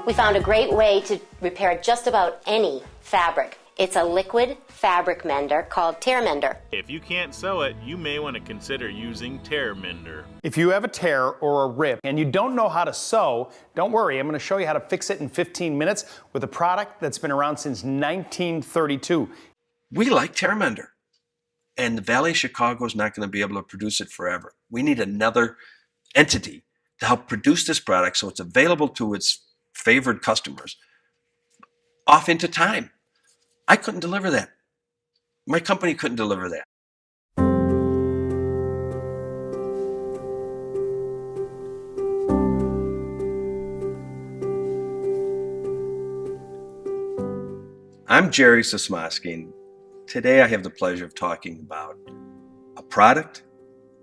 We found a great way to repair just about any fabric. It's a liquid fabric mender called Tear Mender. If you can't sew it, you may want to consider using Tear Mender. If you have a tear or a rip and you don't know how to sew, don't worry, I'm going to show you how to fix it in 15 minutes with a product that's been around since 1932. We like Tear Mender, and the Valley of Chicago is not going to be able to produce it forever. We need another entity to help produce this product so it's available to its favored customers off into time. I couldn't deliver that. My company couldn't deliver that. I'm Jerry Sosmosky, and today I have the pleasure of talking about a product,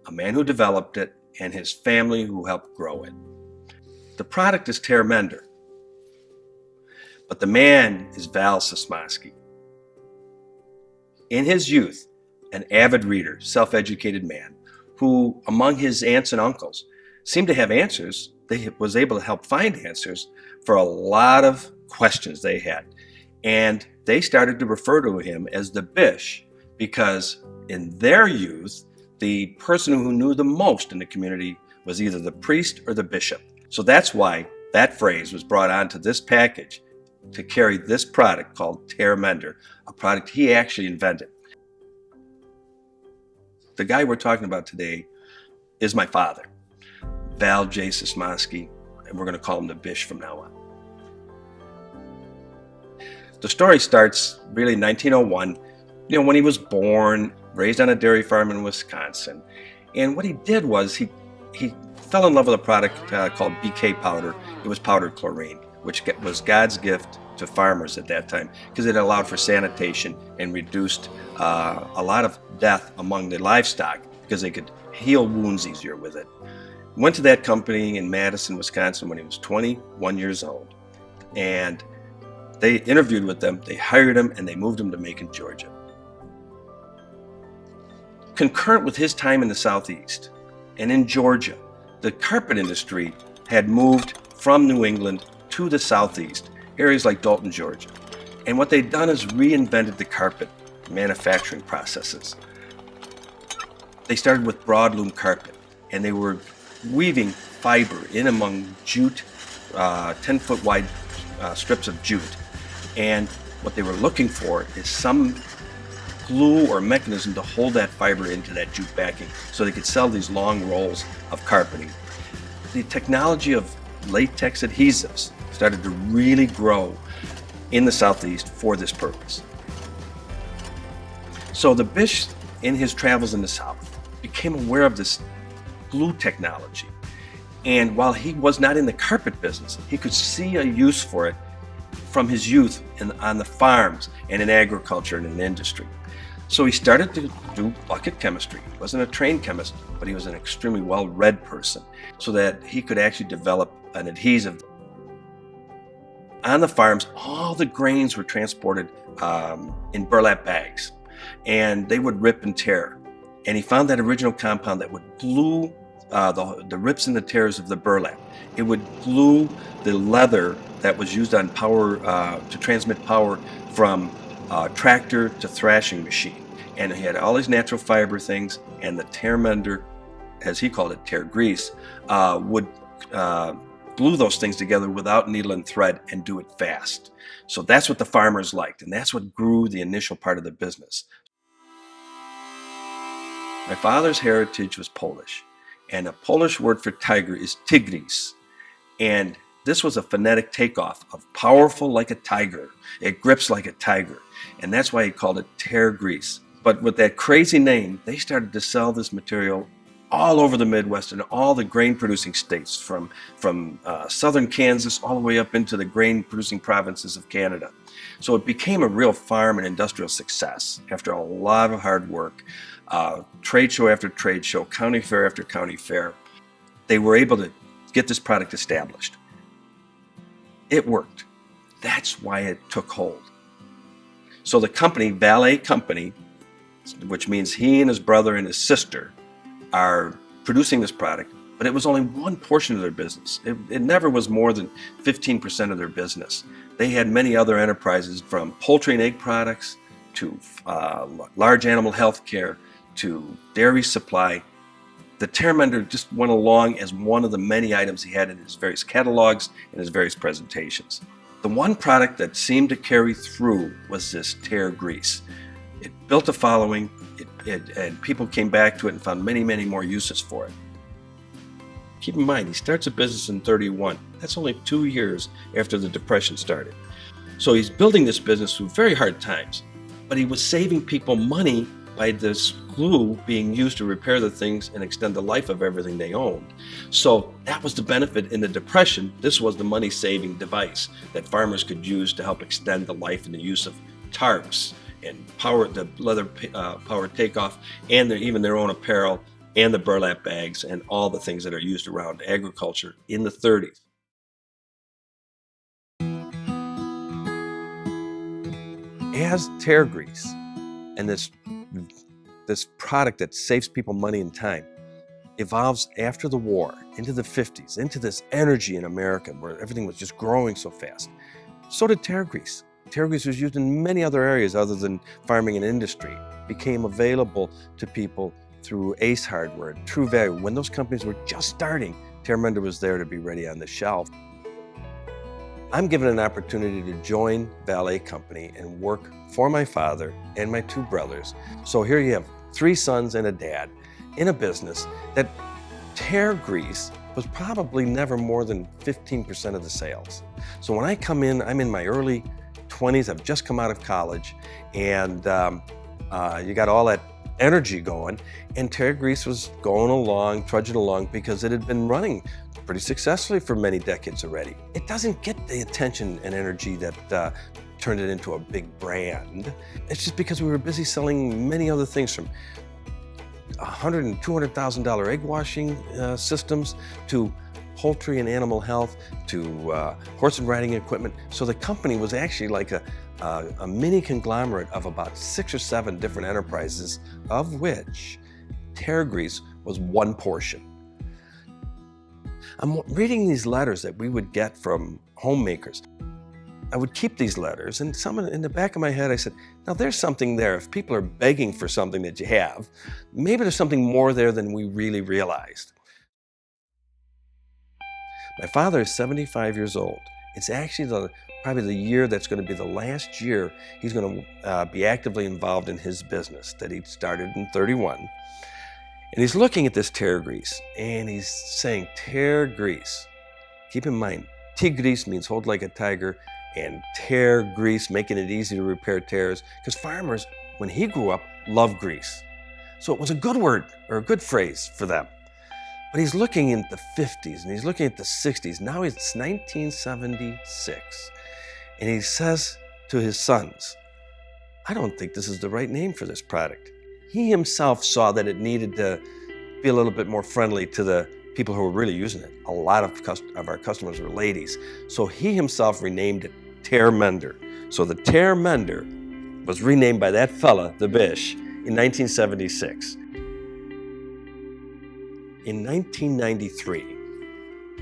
a man who developed it, and his family who helped grow it. The product is Tear Mender, but the man is Val Sosmosky. In his youth, an avid reader, self-educated man, who among his aunts and uncles seemed to have answers, was able to help find answers for a lot of questions they had. And they started to refer to him as the Bish because in their youth, the person who knew the most in the community was either the priest or the bishop. So that's why that phrase was brought onto this package to carry this product called Tear Mender, a product he actually invented. The guy we're talking about today is my father, Val J. Sosmosky, and we're going to call him the Bish from now on. The story starts really in 1901, when he was born, raised on a dairy farm in Wisconsin. And what he did was he fell in love with a product called BK powder. It was powdered chlorine, which was God's gift to farmers at that time because it allowed for sanitation and reduced a lot of death among the livestock because they could heal wounds easier with it. Went to that company in Madison, Wisconsin when he was 21 years old. And they interviewed with them, they hired him, and they moved him to Macon, Georgia. Concurrent with his time in the Southeast and in Georgia, the carpet industry had moved from New England to the Southeast, areas like Dalton, Georgia. And what they'd done is reinvented the carpet manufacturing processes. They started with broadloom carpet, and they were weaving fiber in among jute, 10-foot wide strips of jute. And what they were looking for is some glue or mechanism to hold that fiber into that jute backing so they could sell these long rolls of carpeting. The technology of latex adhesives started to really grow in the Southeast for this purpose. So the Bish, in his travels in the South, became aware of this glue technology. And while he was not in the carpet business, he could see a use for it from his youth on the farms and in agriculture and in industry. So he started to do bucket chemistry. He wasn't a trained chemist, but he was an extremely well-read person so that he could actually develop an adhesive. On the farms, all the grains were transported in burlap bags, and they would rip and tear. And he found that original compound that would glue the rips and the tears of the burlap. It would glue the leather that was used on power to transmit power from tractor to thrashing machine. And he had all these natural fiber things, and the Tear Mender, as he called it, tear grease, would glue those things together without needle and thread and do it fast. So that's what the farmers liked, and that's what grew the initial part of the business. My father's heritage was Polish, and a Polish word for tiger is tigris. And this was a phonetic takeoff of powerful like a tiger. It grips like a tiger. And that's why he called it tear grease. But with that crazy name, they started to sell this material all over the Midwest and all the grain-producing states, from southern Kansas all the way up into the grain-producing provinces of Canada. So it became a real farm and industrial success after a lot of hard work. Trade show after trade show, county fair after county fair. They were able to get this product established. It worked. That's why it took hold. So the company, Valet Company, which means he and his brother and his sister are producing this product, but it was only one portion of their business. It never was more than 15% of their business. They had many other enterprises, from poultry and egg products to large animal health care to dairy supply. The Mender just went along as one of the many items he had in his various catalogs and his various presentations. The one product that seemed to carry through was this tear grease. It built a following, and people came back to it and found many, many more uses for it. Keep in mind, he starts a business in 31. That's only 2 years after the Depression started. So he's building this business through very hard times, but he was saving people money by this glue being used to repair the things and extend the life of everything they owned. So that was the benefit in the Depression. This was the money-saving device that farmers could use to help extend the life and the use of tarps and the leather power takeoff, and even their own apparel, and the burlap bags, and all the things that are used around agriculture in the 30s. As tear grease and this product that saves people money and time evolves after the war into the 50s, into this energy in America where everything was just growing so fast, so did tear grease. Tear grease was used in many other areas other than farming and industry. It became available to people through Ace Hardware, True Value. When those companies were just starting, Mender was there to be ready on the shelf. I'm given an opportunity to join Valet Company and work for my father and my 2 brothers. So here you have 3 sons and a dad in a business that tear grease was probably never more than 15% of the sales. So when I come in, I'm in my early 20s, I've just come out of college, and you got all that energy going, and tear grease was going along, trudging along, because it had been running pretty successfully for many decades already. It doesn't get the attention and energy that turned it into a big brand. It's just because we were busy selling many other things, from $100,000 and $200,000 egg washing systems to poultry and animal health to horse and riding equipment. So the company was actually like a mini conglomerate of about 6 or 7 different enterprises, of which tear grease was one portion. I'm reading these letters that we would get from homemakers. I would keep these letters, and in the back of my head I said, now there's something there. If people are begging for something that you have, maybe there's something more there than we really realized. My father is 75 years old. It's actually probably the year that's going to be the last year he's going to be actively involved in his business that he started in 31. And he's looking at this tear grease, and he's saying, tear grease. Keep in mind, tigris means hold like a tiger, and tear grease, making it easy to repair tears, because farmers, when he grew up, loved grease. So it was a good word, or a good phrase for them. But he's looking in the 50s, and he's looking at the 60s. Now it's 1976. And he says to his sons, I don't think this is the right name for this product. He himself saw that it needed to be a little bit more friendly to the people who were really using it. A lot of our customers were ladies. So he himself renamed it Mender. So the Mender was renamed by that fella, the Bish, in 1976. In 1993,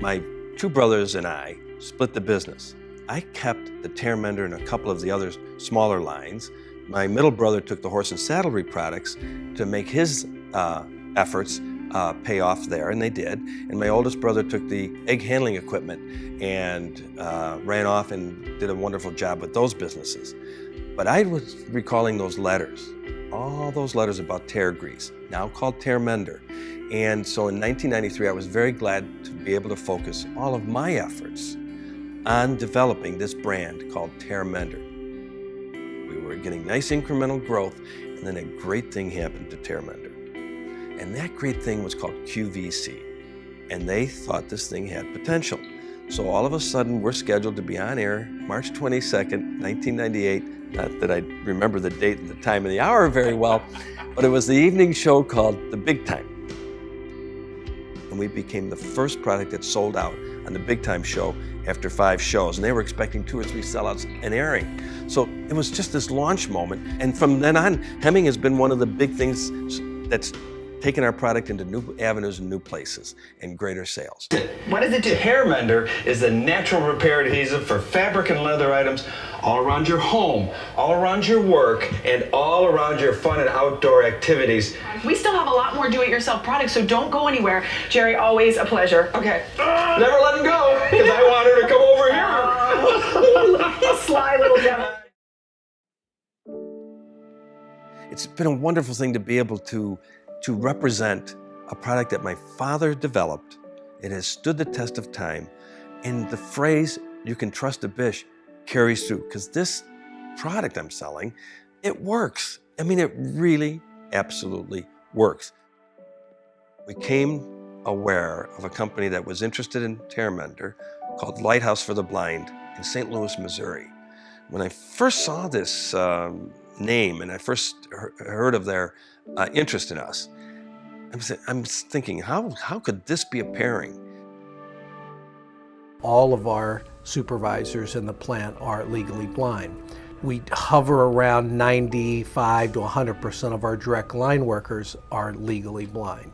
my 2 brothers and I split the business. I kept the Mender and a couple of the other smaller lines. My middle brother took the horse and saddlery products to make his efforts pay off there, and they did. And my oldest brother took the egg handling equipment and ran off and did a wonderful job with those businesses. But I was recalling those letters, all those letters about tear grease, now called Mender. And so in 1993, I was very glad to be able to focus all of my efforts on developing this brand called Mender. We were getting nice incremental growth, and then a great thing happened to Mender. And that great thing was called QVC. And they thought this thing had potential. So all of a sudden, we're scheduled to be on air March 22nd, 1998. Not that I remember the date and the time and the hour very well, but it was the evening show called The Big Time. And we became the first product that sold out on the Big Time show after 5 shows. And they were expecting 2 or 3 sellouts and airing. So it was just this launch moment. And from then on, Hemming has been one of the big things that's taking our product into new avenues and new places and greater sales. What does it do? Tear Mender is a natural repair adhesive for fabric and leather items all around your home, all around your work, and all around your fun and outdoor activities. We still have a lot more do-it-yourself products, so don't go anywhere. Jerry, always a pleasure. Okay. Never let him go, because I want her to come over here. Sly little devil. It's been a wonderful thing to be able to represent a product that my father developed. It has stood the test of time, and the phrase, "you can trust a Bish," carries through, because this product I'm selling, it works. I mean, it really, absolutely works. We came aware of a company that was interested in Tear Mender called Lighthouse for the Blind in St. Louis, Missouri. When I first saw this name and I first heard of their interest in us, I'm thinking, how could this be a pairing? All of our supervisors in the plant are legally blind. We hover around 95 to 100% of our direct line workers are legally blind.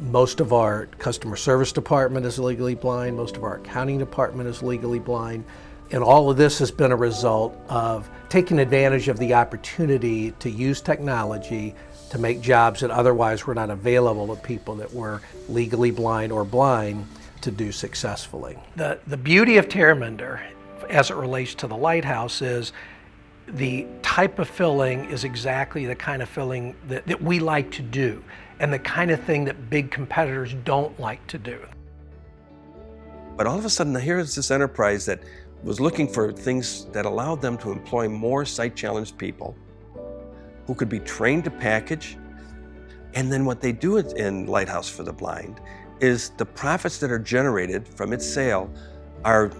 Most of our customer service department is legally blind. Most of our accounting department is legally blind. And all of this has been a result of taking advantage of the opportunity to use technology to make jobs that otherwise were not available to people that were legally blind or blind to do successfully. The beauty of Tear Mender, as it relates to the Lighthouse, is the type of filling is exactly the kind of filling that we like to do, and the kind of thing that big competitors don't like to do. But all of a sudden, here is this enterprise that was looking for things that allowed them to employ more sight-challenged people who could be trained to package. And then what they do in Lighthouse for the Blind is the profits that are generated from its sale are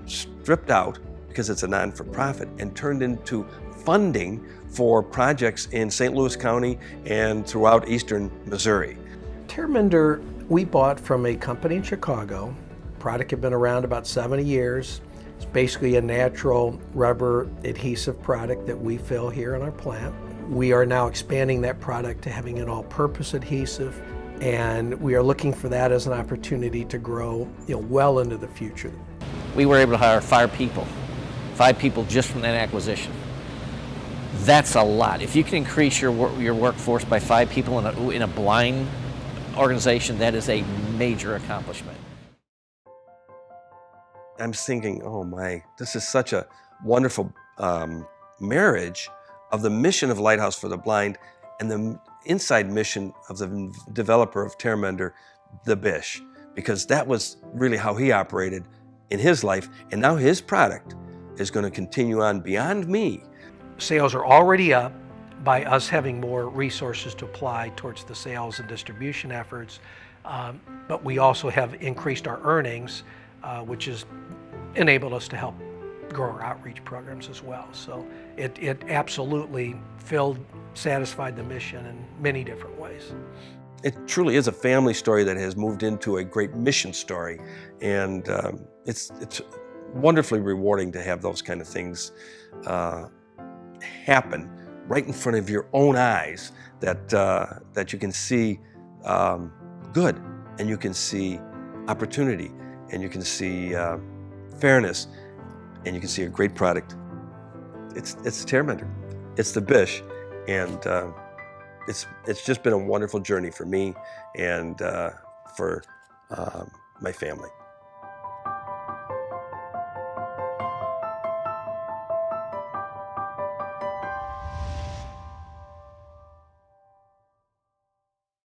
stripped out, because it's a non-for-profit, and turned into funding for projects in St. Louis County and throughout eastern Missouri. Tear Mender we bought from a company in Chicago. The product had been around about 70 years. It's basically a natural rubber adhesive product that we fill here in our plant. We are now expanding that product to having an all-purpose adhesive, and we are looking for that as an opportunity to grow, well into the future. We were able to hire 5 people just from that acquisition. That's a lot. If you can increase your workforce by 5 people in a blind organization, that is a major accomplishment. I'm thinking, oh my, this is such a wonderful marriage of the mission of Lighthouse for the Blind and the inside mission of the developer of Tear Mender, the Bish, because that was really how he operated in his life, and now his product is going to continue on beyond me. Sales are already up by us having more resources to apply towards the sales and distribution efforts, but we also have increased our earnings, which has enabled us to help grow our outreach programs as well. So it absolutely satisfied the mission in many different ways. It truly is a family story that has moved into a great mission story, and it's wonderfully rewarding to have those kind of things happen right in front of your own eyes, that you can see good, and you can see opportunity, and you can see fairness, and you can see a great product. It's Tear Mender, it's the Bish, and it's just been a wonderful journey for me and for my family.